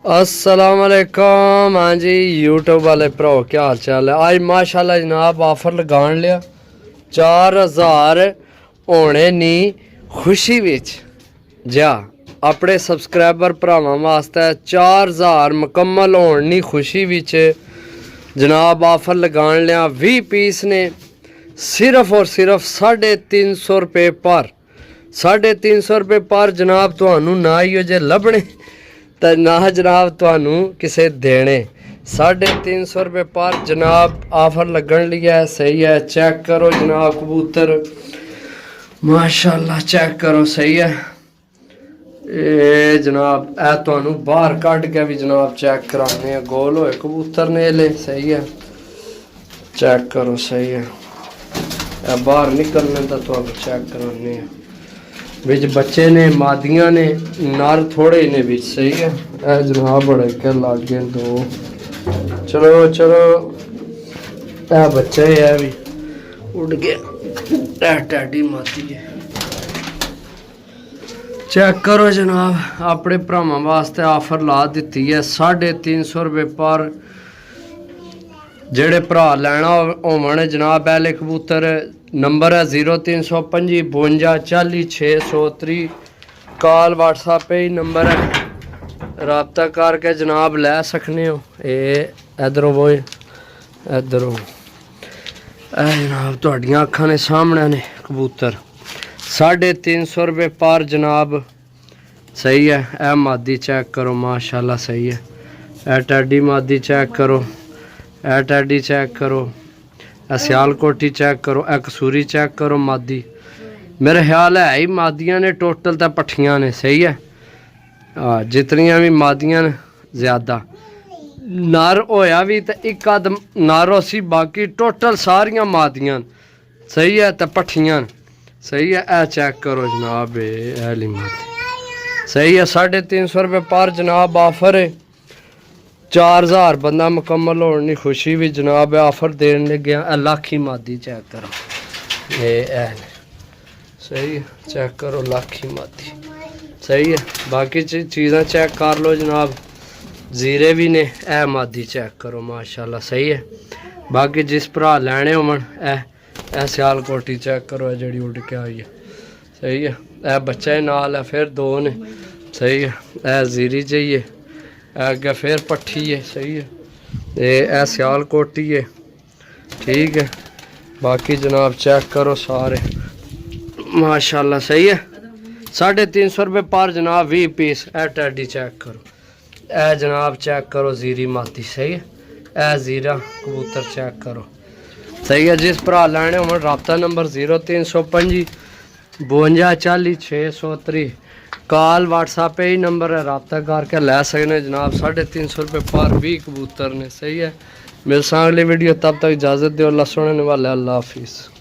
अस्सलाम वालेकुम। हाँ जी यूट्यूब वाले भ्रो क्या हाल चाल है। आज माशाल्लाह जनाब ऑफर लगान लिया 4000 होने नी खुशी विच जा अपने सबसक्राइबर भरावां वास्ते 4000 मुकम्मल होने नी खुशी विच जनाब ऑफर लगान लिया। 20 पीस ने सिर्फ और सिर्फ 350 रुपये पर 350 रुपये पर जनाब तुहानू ना ही जे लभने तो ना जनाब तुहानू किसे देने 350 रुपये पर जनाब ऑफर लगन लिया है। सही है, चेक करो जनाब कबूतर माशाल्लाह चेक करो। सही है ए जनाब ए तुहानू बाहर कट के भी जनाब चेक कराने गोल होए कबूतर ने ले। सही है चेक करो। सही है बाहर निकलने तो तुहानू चेक कराने बिच बच्चे ने मादियां ने नर थोड़े ने बिच। सही है ए जनाब बड़े के लागे दो। चलो चलो ए बच्चे है भी उड़ गया टैडी मादी है। चेक करो जनाब अपने भरावां वास्ते ऑफर ला दी है 350 रुपये पर। जेड़े भरा लैना होवन जनाब पहले कबूतर नंबर है 0325 52 40 630 कॉल व्हाट्सएप पे ही नंबर है रबता करके जनाब लै सकने हो। इधरों वो इधरों जनाब तुहाडियां अखां ने सामने ने कबूतर 350 रुपये पर जनाब। सही है ए मादी चेक करो माशाल्लाह। सही है ए टैडी मादी चेक करो, ए टैडी चेक करो, ए सियालकोटी चेक करो, ए कसूरी चेक करो मादी। मेरे ख्याल है ही मादियां ने टोटल तो पट्ठियां ने। सही है जितनियां भी मादियां ने ज़्यादा नर होया भी तो एक अद नर उसी बाकी टोटल सारियां मादियां। सही है तो पट्ठियां। सही है ए चेक करो जनाब एली मादी। सही है 350 रुपये पर जनाब ऑफर है 4000 बंदा मुकम्मल होने की खुशी भी जनाब ऑफर देने गया। लाखी मादी चेक करो ये सही है चेक करो लाखी मादी। सही है बाकी चीज़ें चेक कर लो जनाब जीरे भी ने ए मादी चेक करो माशाल्लाह। सही है बाकी जिस भरा लैने होवन ए सियालकोटी चेक करो जी उड़ के आई है। सही है ए बच्चा ही नाल है फिर दो ने। सही है ए जीरी चाहिए अगे फिर पट्ठी है। सही है ये सियालकोटी है। ठीक है बाकी जनाब चेक करो सारे माशाल्लाह। सही है 350 रुपये पर जनाब 20 पीस ए टैडी चेक करो ए जनाब चेक करो जीरी माती। सही है ए जीरा कबूतर चेक करो। सही है जिस भरा लैने हो रबता नंबर 0325 52 40 630 कॉल व्हाट्सएप पे ही नंबर है रबता करके लै सकने जनाब 350 रुपये पर 20 कबूतर ने। सही है मिलसा अगली वीडियो तब तक इजाज़त दो। अल्लाह सुनने वाले अल्लाह हाफिज़।